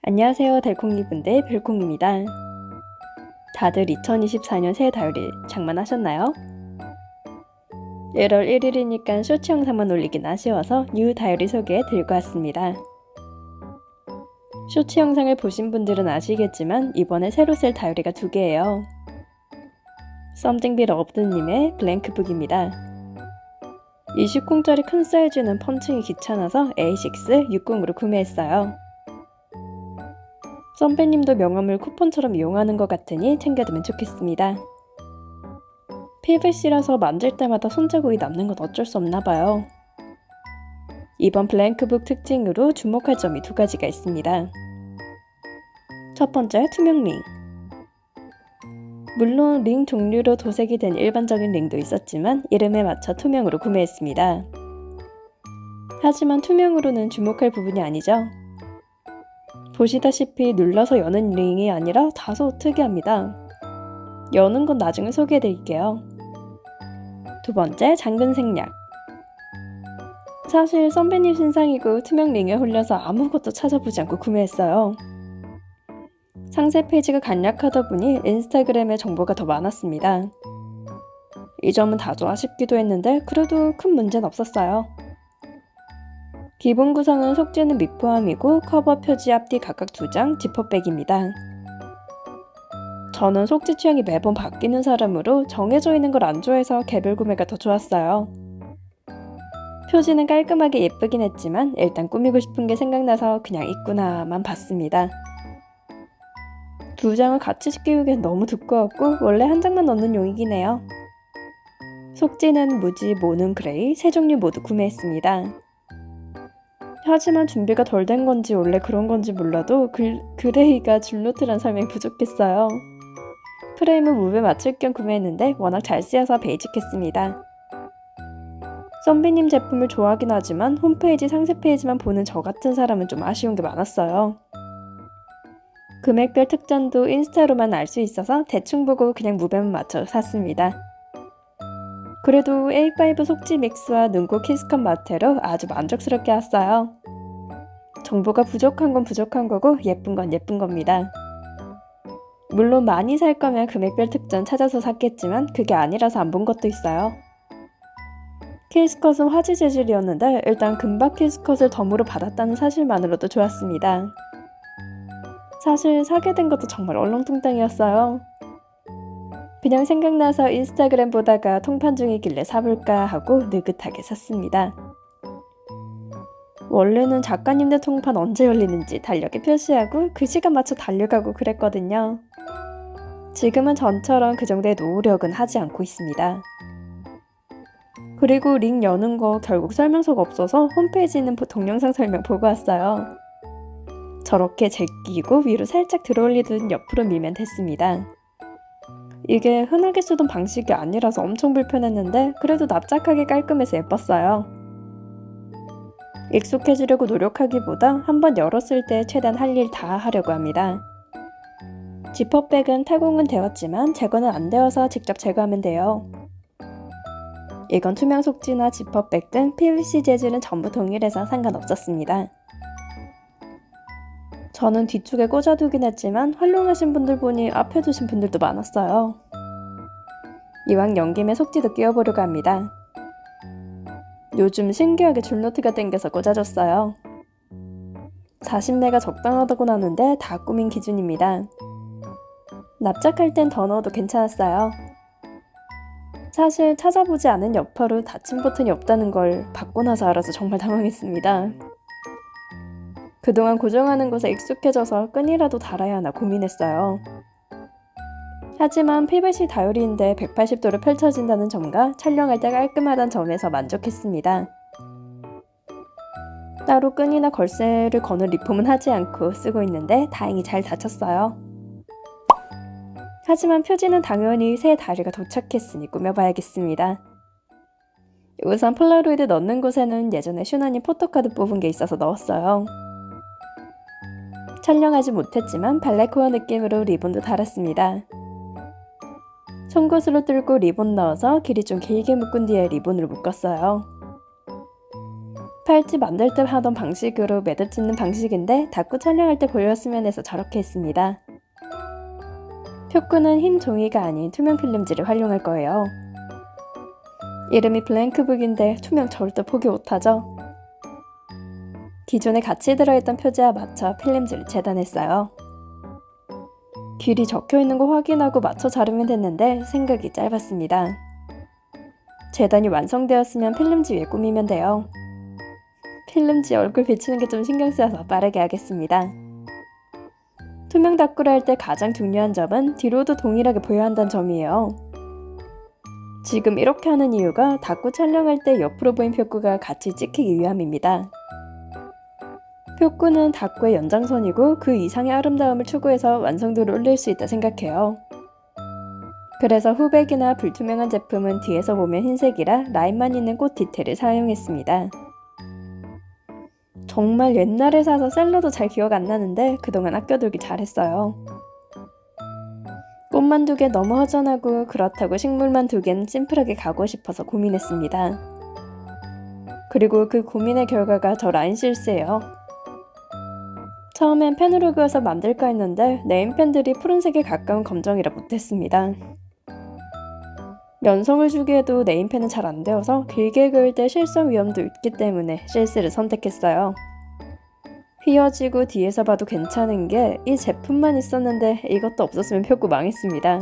안녕하세요, 달콩이분들 별콩입니다. 다들 2024년 새해 다이어리 장만하셨나요? 1월 1일이니까 쇼츠 영상만 올리긴 아쉬워서 뉴 다이어리 소개 들고 왔습니다. 쇼츠 영상을 보신 분들은 아시겠지만 이번에 새로 쓸 다이어리가 두 개예요. 썸띵비 러브드님의 블랭크북입니다. 20공짜리 큰 사이즈는 펀칭이 귀찮아서 A6 60으로 구매했어요. 선배님도 명함을 쿠폰처럼 이용하는 것 같으니 챙겨두면 좋겠습니다. PVC라서 만질 때마다 손자국이 남는 건 어쩔 수 없나봐요. 이번 블랭크북 특징으로 주목할 점이 두 가지가 있습니다. 첫 번째, 투명 링. 물론 링 종류로 도색이 된 일반적인 링도 있었지만 이름에 맞춰 투명으로 구매했습니다. 하지만 투명으로는 주목할 부분이 아니죠. 보시다시피 눌러서 여는 링이 아니라 다소 특이합니다. 여는 건 나중에 소개해드릴게요. 두 번째, 잠근 생략. 사실 선배님 신상이고 투명 링에 홀려서 아무것도 찾아보지 않고 구매했어요. 상세 페이지가 간략하다 보니 인스타그램에 정보가 더 많았습니다. 이 점은 다소 아쉽기도 했는데 그래도 큰 문제는 없었어요. 기본 구성은 속지는 미포함이고 커버 표지 앞뒤 각각 2장, 지퍼백입니다. 저는 속지 취향이 매번 바뀌는 사람으로 정해져 있는 걸 안 좋아해서 개별 구매가 더 좋았어요. 표지는 깔끔하게 예쁘긴 했지만 일단 꾸미고 싶은 게 생각나서 그냥 있구나만 봤습니다. 2장을 같이 시키기엔 너무 두꺼웠고 원래 한 장만 넣는 용이긴 해요. 속지는 무지, 모는 그레이, 세 종류 모두 구매했습니다. 하지만 준비가 덜 된 건지 원래 그런 건지 몰라도 그레이가 줄노트란 설명이 부족했어요. 프레임은 무브에 맞출 겸 구매했는데 워낙 잘 쓰여서 베이직했습니다. 선비님 제품을 좋아하긴 하지만 홈페이지 상세 페이지만 보는 저 같은 사람은 좀 아쉬운 게 많았어요. 금액별 특전도 인스타로만 알 수 있어서 대충 보고 그냥 무배만 맞춰 샀습니다. 그래도 A5 속지 믹스와 눈곱 키스컷 마테로 아주 만족스럽게 왔어요. 정보가 부족한 건 부족한 거고 예쁜 건 예쁜 겁니다. 물론 많이 살 거면 금액별 특전 찾아서 샀겠지만 그게 아니라서 안 본 것도 있어요. 케이스컷은 화지 재질이었는데 일단 금박 케이스컷을 덤으로 받았다는 사실만으로도 좋았습니다. 사실 사게 된 것도 정말 얼렁뚱땅이었어요. 그냥 생각나서 인스타그램 보다가 통판 중이길래 사볼까 하고 느긋하게 샀습니다. 원래는 작가님들 통판 언제 열리는지 달력에 표시하고 그 시간 맞춰 달려가고 그랬거든요. 지금은 전처럼 그 정도의 노력은 하지 않고 있습니다. 그리고 링 여는 거 결국 설명서가 없어서 홈페이지는 동영상 설명 보고 왔어요. 저렇게 제끼고 위로 살짝 들어올리듯 옆으로 밀면 됐습니다. 이게 흔하게 쓰던 방식이 아니라서 엄청 불편했는데 그래도 납작하게 깔끔해서 예뻤어요. 익숙해지려고 노력하기보다 한번 열었을 때 최대한 할 일 다 하려고 합니다. 지퍼백은 타공은 되었지만 제거는 안 되어서 직접 제거하면 돼요. 이건 투명 속지나 지퍼백 등 PVC 재질은 전부 동일해서 상관없었습니다. 저는 뒤쪽에 꽂아두긴 했지만 활용하신 분들 보니 앞에 두신 분들도 많았어요. 이왕 연김에 속지도 끼워보려고 합니다. 요즘 신기하게 줄노트가 땡겨서 꽂아줬어요. 40매가 적당하다고 하는데 다 꾸민 기준입니다. 납작할 땐 더 넣어도 괜찮았어요. 사실 찾아보지 않은 여파로 닫힘 버튼이 없다는 걸 받고 나서 알아서 정말 당황했습니다. 그동안 고정하는 것에 익숙해져서 끈이라도 달아야 하나 고민했어요. 하지만 PVC 다이어리인데 180도로 펼쳐진다는 점과 촬영할 때 깔끔하다는 점에서 만족했습니다. 따로 끈이나 걸쇠를 거는 리폼은 하지 않고 쓰고 있는데 다행히 잘 닫혔어요. 하지만 표지는 당연히 새 다이어리가 도착했으니 꾸며봐야겠습니다. 우선 폴라로이드 넣는 곳에는 예전에 슈나님 포토카드 뽑은 게 있어서 넣었어요. 촬영하지 못했지만 발레코어 느낌으로 리본도 달았습니다. 송곳으로 뚫고 리본 넣어서 길이 좀 길게 묶은 뒤에 리본으로 묶었어요. 팔찌 만들 때 하던 방식으로 매듭 짓는 방식인데 닦고 촬영할 때 보였으면 해서 저렇게 했습니다. 표구는 흰 종이가 아닌 투명 필름지를 활용할 거예요. 이름이 블랭크북인데 투명 절대 포기 못하죠? 기존에 같이 들어있던 표지와 맞춰 필름지를 재단했어요. 길이 적혀있는 거 확인하고 맞춰 자르면 됐는데 생각이 짧았습니다. 재단이 완성되었으면 필름지 위에 꾸미면 돼요. 필름지 얼굴 비치는 게 좀 신경 쓰여서 빠르게 하겠습니다. 투명 닦구를 할 때 가장 중요한 점은 뒤로도 동일하게 보여야 한다는 점이에요. 지금 이렇게 하는 이유가 닦구 촬영할 때 옆으로 보인 표구가 같이 찍히기 위함입니다. 표구는 닦구의 연장선이고 그 이상의 아름다움을 추구해서 완성도를 올릴 수 있다 생각해요. 그래서 후백이나 불투명한 제품은 뒤에서 보면 흰색이라 라인만 있는 꽃 디테일을 사용했습니다. 정말 옛날에 사서 셀러도 잘 기억 안 나는데 그동안 아껴두기 잘했어요. 꽃만 2개 너무 허전하고 그렇다고 식물만 2개는 심플하게 가고 싶어서 고민했습니다. 그리고 그 고민의 결과가 저 라인 실스예요. 처음엔 펜으로 그어서 만들까 했는데 네임펜들이 푸른색에 가까운 검정이라 못했습니다. 연성을 주기에도 네임펜은 잘 안되어서 길게 그을 때 실성 위험도 있기 때문에 실스를 선택했어요. 휘어지고 뒤에서 봐도 괜찮은 게 이 제품만 있었는데 이것도 없었으면 표구 망했습니다.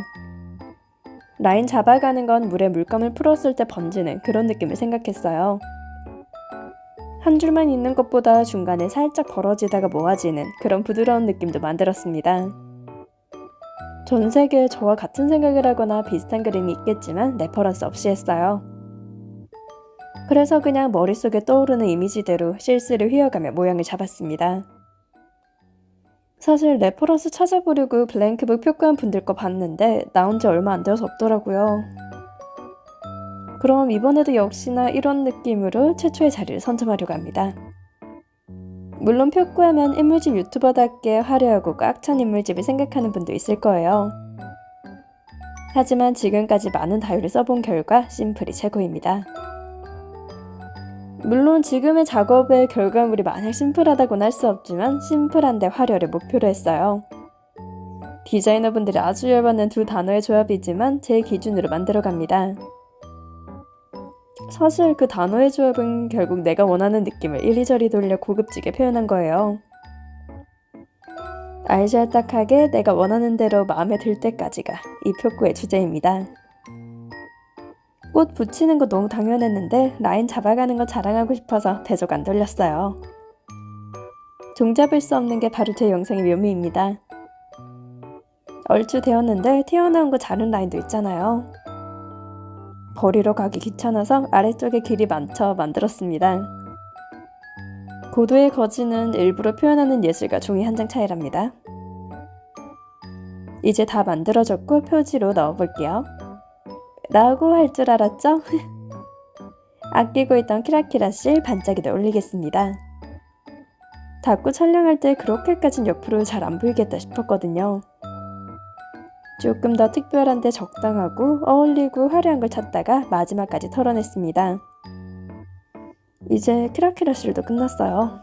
라인 잡아가는 건 물에 물감을 풀었을 때 번지는 그런 느낌을 생각했어요. 한 줄만 있는 것보다 중간에 살짝 벌어지다가 모아지는 그런 부드러운 느낌도 만들었습니다. 전 세계에 저와 같은 생각을 하거나 비슷한 그림이 있겠지만 레퍼런스 없이 했어요. 그래서 그냥 머릿속에 떠오르는 이미지대로 실스를 휘어가며 모양을 잡았습니다. 사실 레퍼런스 찾아보려고 블랭크북 표구한 분들 거 봤는데 나온 지 얼마 안 되어서 없더라고요. 그럼 이번에도 역시나 이런 느낌으로 최초의 자리를 선점하려고 합니다. 물론 표구하면 인물집 유튜버답게 화려하고 꽉 찬 인물집을 생각하는 분도 있을 거예요. 하지만 지금까지 많은 다유를 써본 결과 심플이 최고입니다. 물론 지금의 작업의 결과물이 마냥 심플하다고는 할 수 없지만 심플한데 화려를 목표로 했어요. 디자이너분들이 아주 열받는 두 단어의 조합이지만 제 기준으로 만들어갑니다. 사실 그 단어의 조합은 결국 내가 원하는 느낌을 이리저리 돌려 고급지게 표현한 거예요. 알잘딱하게 내가 원하는 대로 마음에 들 때까지가 이 표구의 주제입니다. 꽃 붙이는 거 너무 당연했는데 라인 잡아가는 거 자랑하고 싶어서 배속 안 돌렸어요. 종잡을 수 없는 게 바로 제 영상의 묘미입니다. 얼추 되었는데 튀어나온 거 자른 라인도 있잖아요. 버리러 가기 귀찮아서 아래쪽에 길이 많쳐 만들었습니다. 고도의 거지는 일부러 표현하는 예술과 종이 한 장 차이랍니다. 이제 다 만들어졌고 표지로 넣어볼게요. 라고 할 줄 알았죠? 아끼고 있던 키라키라실 반짝이도 올리겠습니다. 닦고 촬영할 때 그렇게까진 옆으로 잘 안 보이겠다 싶었거든요. 조금 더 특별한데 적당하고 어울리고 화려한 걸 찾다가 마지막까지 털어냈습니다. 이제 키라키라실도 끝났어요.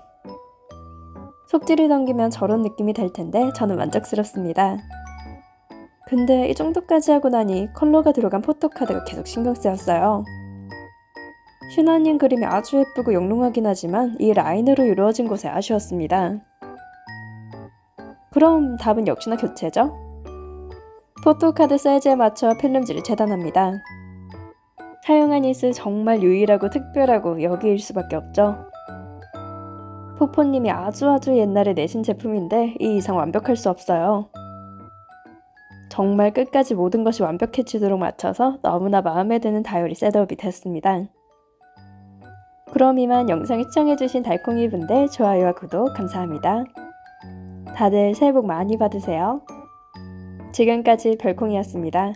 속지를 넘기면 저런 느낌이 될 텐데 저는 만족스럽습니다. 근데 이 정도까지 하고 나니 컬러가 들어간 포토카드가 계속 신경 쓰였어요. 슈나님 그림이 아주 예쁘고 영롱하긴 하지만 이 라인으로 이루어진 곳에 아쉬웠습니다. 그럼 답은 역시나 교체죠? 포토카드 사이즈에 맞춰 필름지를 재단합니다. 사용한 이스 정말 유일하고 특별하고 여기일 수밖에 없죠. 포포님이 아주 옛날에 내신 제품인데 이 이상 완벽할 수 없어요. 정말 끝까지 모든 것이 완벽해지도록 맞춰서 너무나 마음에 드는 다이어리 셋업이 됐습니다. 그럼 이만 영상 시청해주신 달콩이 분들 좋아요와 구독 감사합니다. 다들 새해 복 많이 받으세요. 지금까지 별콩이었습니다.